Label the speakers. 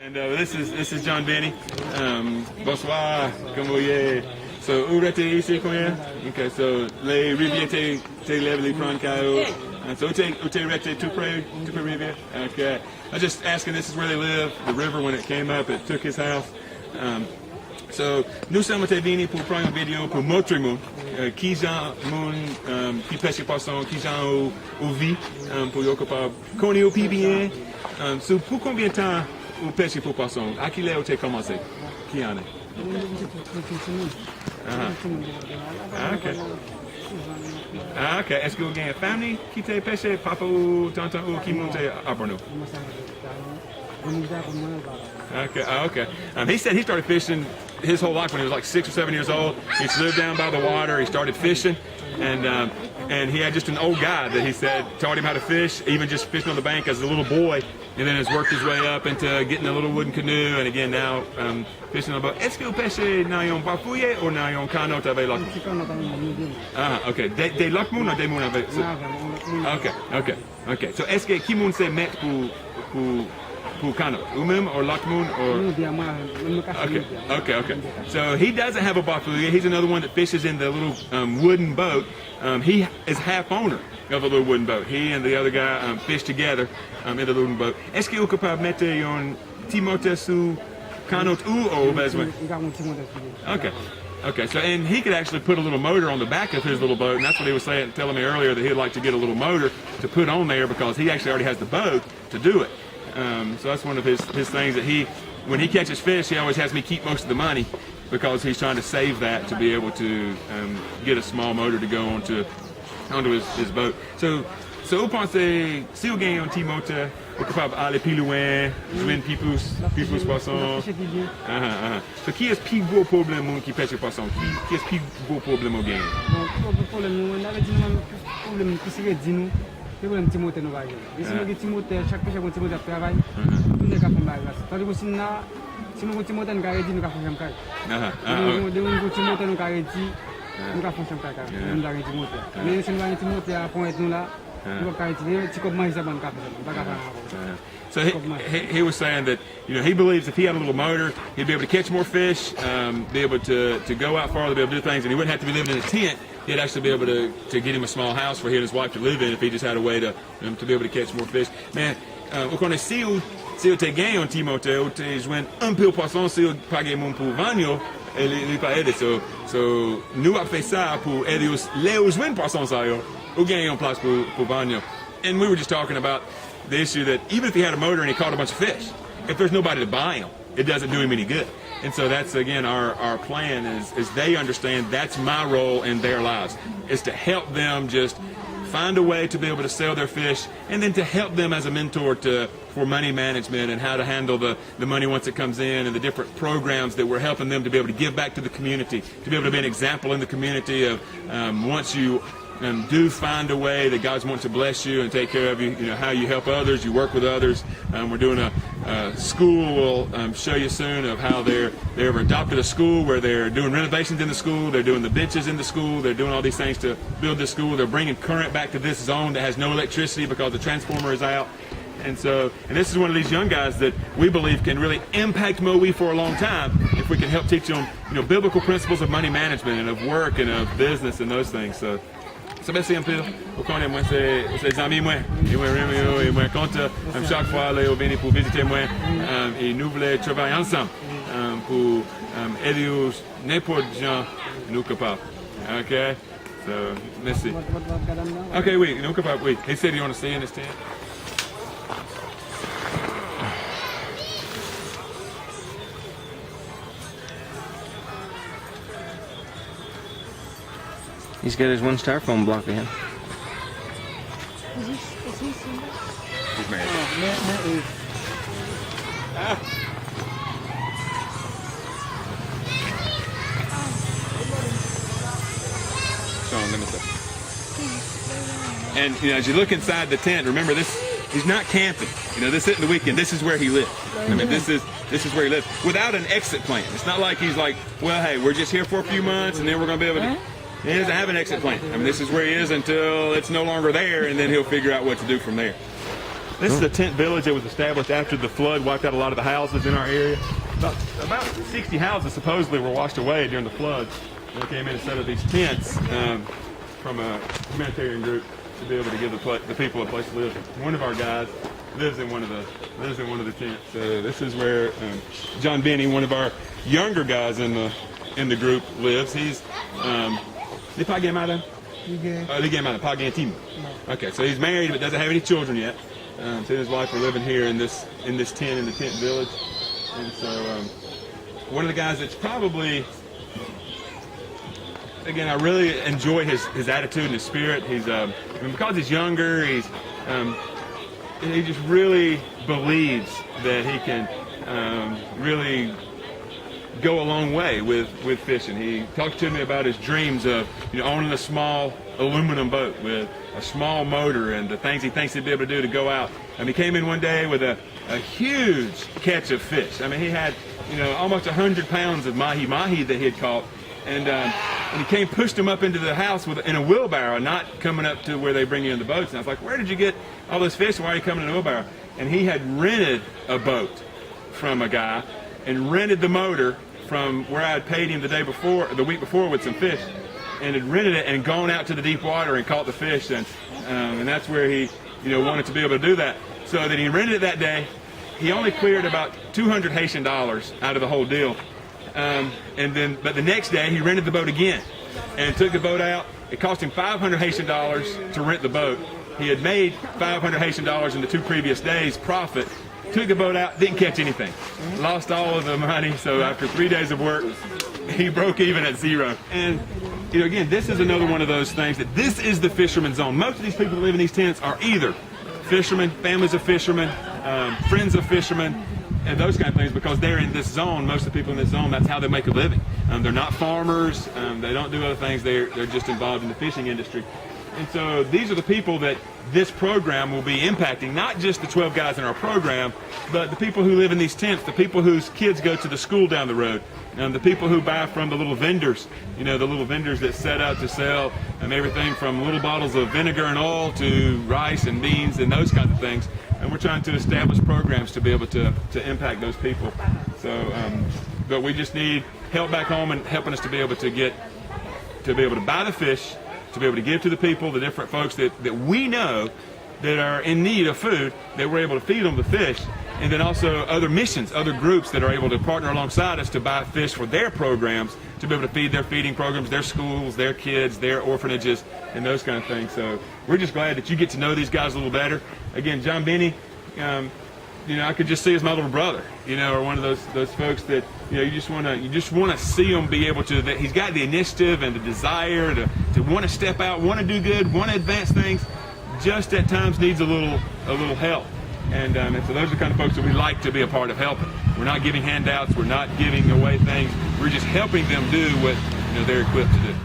Speaker 1: And this is John Beny. Bonsoir, comment vous allez? So, où êtes-vous ici combien? Okay, so les rivières te lèvent les prendre caillou. So, où t'es resté tout près rivière? Okay. I was just asking, this is where they live. The river, when it came up, it took his house. So, nous sommes venus pour prendre une vidéo pour montrer qui gens qui pêche poisson, qui gens au vie, pour y occuper. Connaît plus bien. So, pour combien de temps vous pêchez pour poisson? À quelle heure vous avez commencé? Qui en est? Ok. Ok. Est-ce que vous avez une famille qui t'a pêché, papa ou tonton ou qui monte à Bordeaux? Okay. Okay. He said he started fishing his whole life when he was like 6 or 7 years old. He used to live down by the water. He started fishing, and he had just an old guy that he said taught him how to fish, even just fishing on the bank as a little boy, and then has worked his way up into getting a little wooden canoe, and again now fishing on a boat. Est-ce que vous pêchez dans un bafouille ou dans un canot avec lac? Ok. Des lac moun ou des moun avec? Ok. So est-ce que qui moun se met pour canot? Ou-même or lac moun or? Okay. So he doesn't have a bafouille. He's another one that fishes in the little wooden boat. He is half owner of a little wooden boat. He and the other guy fish together in the wooden boat. Est-ce que vous êtes capable de mettre un Timothée sous canot ou besoin? Okay. So and he could actually put a little motor on the back of his little boat, and that's what he was telling me earlier, that he'd like to get a little motor to put on there because he actually already has the boat to do it. So that's one of his things that when he catches fish, he always has me keep most of the money because he's trying to save that to be able to get a small motor to go onto his boat. So vous pensez, si vous gagnez un petit moteur, vous êtes capable d'aller plus loin, jouer plus poisson. So qui est le plus gros problème qui pêche le poisson? Qui est le plus gros problème au gain?
Speaker 2: Le problème c'est que nous c'est un petit moteur nous va. Ici le petit moteur, chaque pêcheur un petit moteur travail. Nous ne capable pas. Tandis que si nous petit moteur nous garder nous capable faire. De un petit moteur nous garder nous capable faire ça. Nous garder petit moteur. Mais si nous avons un petit moteur pour être nous là, nous capable faire petit comment ça bon capable.
Speaker 1: So he was saying that he believes if he had a little motor, he'd be able to catch more fish, be able to go out farther, be able to do things, and he wouldn't have to be living in a tent. He'd actually be able to get him a small house for he and his wife to live in if he just had a way to be able to catch more fish. Man, vous connaissez si vous gagné un Timothée, vous jouez un peu au poisson, si vous payez mon pour vagno, et lui pas aider. So nous avons fait ça pour aider les jouer poisson ça yo, ou gagner une place pour vagno. And we were just talking about the issue that even if he had a motor and he caught a bunch of fish, if there's nobody to buy him, it doesn't do him any good. And so that's, again, our plan is they understand that's my role in their lives, is to help them just find a way to be able to sell their fish, and then to help them as a mentor for money management and how to handle the money once it comes in, and the different programs that we're helping them to be able to give back to the community, to be able to be an example in the community of once you do find a way that God's wanting to bless you and take care of you, how you help others, you work with others. We're doing a school, we'll show you soon of how they've adopted a school where they're doing renovations in the school, they're doing the benches in the school, they're doing all these things to build this school, they're bringing current back to this zone that has no electricity because the transformer is out. And this is one of these young guys that we believe can really impact Moe for a long time if we can help teach them, biblical principles of money management and of work and of business and those things. So merci un peu. Vous connaissez moi, c'est amis moi. Et moi compte chaque fois là, venir pour visiter moi. Et nous voulons travailler ensemble pour aider n'importe gens nous capables. Okay. So merci. Okay, oui, nous capables. Oui. He said you want to stay in this tent.
Speaker 3: He's got his one styrofoam block again.
Speaker 2: Is he single?
Speaker 1: He's married. And as you look inside the tent, remember he's not camping. This isn't the weekend. This is where he lives. I mean, this is where he lives without an exit plan. It's not like he's like, well, hey, we're just here for a few months and then we're going to be able to. He doesn't have an exit plan. I mean, this is where he is until it's no longer there, and then he'll figure out what to do from there. This is a tent village that was established after the flood wiped out a lot of the houses in our area. About 60 houses supposedly were washed away during the flood. They came in and set up these tents from a humanitarian group to be able to give the people a place to live. One of our guys lives in one of the tents. So this is where John Beny, one of our younger guys in the group, lives. He's they pas game out of? They game out of pas game. Okay, so he's married but doesn't have any children yet. So he and his wife are living here in this tent in the tent village. And so one of the guys that's probably, again, I really enjoy his attitude and his spirit. He's because he's younger, he just really believes that he can really go a long way with fishing. He talked to me about his dreams of owning a small aluminum boat with a small motor and the things he thinks he'd be able to do to go out. And he came in one day with a huge catch of fish. I mean, he had almost 100 pounds of mahi that he had caught, and he came, pushed him up into the house in a wheelbarrow, not coming up to where they bring you in the boats. And I was like, where did you get all this fish and why are you coming in a wheelbarrow? And he had rented a boat from a guy and rented the motor from where I had paid him the week before with some fish, and had rented it and gone out to the deep water and caught the fish, and that's where he wanted to be able to do that. So that he rented it that day. He only cleared about 200 Haitian dollars out of the whole deal, but the next day he rented the boat again and took the boat out. It cost him 500 Haitian dollars to rent the boat. He had made 500 Haitian dollars in the 2 previous days profit. Took the boat out, didn't catch anything. Lost all of the money, so after 3 days of work, he broke even at zero. And again, this is another one of those things that this is the fisherman zone. Most of these people that live in these tents are either fishermen, families of fishermen, friends of fishermen, and those kind of things, because they're in this zone. Most of the people in this zone, that's how they make a living. They're not farmers, they don't do other things, they're just involved in the fishing industry. And so these are the people that this program will be impacting, not just the 12 guys in our program, but the people who live in these tents, the people whose kids go to the school down the road, the people who buy from the little vendors, the little vendors that set up to sell everything from little bottles of vinegar and oil to rice and beans and those kinds of things. And we're trying to establish programs to be able to impact those people. So, but we just need help back home and helping us to be able to buy the fish, to be able to give to the people, the different folks that we know that are in need of food, that we're able to feed them the fish, and then also other missions, other groups that are able to partner alongside us to buy fish for their programs, to be able to feed their feeding programs, their schools, their kids, their orphanages, and those kind of things. So we're just glad that you get to know these guys a little better. Again, John Beny, I could just see as my little brother, or one of those folks that you just want to see him be able to. That he's got the initiative and the desire to want to step out, want to do good, want to advance things. Just at times needs a little help, and so those are the kind of folks that we like to be a part of helping. We're not giving handouts, we're not giving away things. We're just helping them do what they're equipped to do.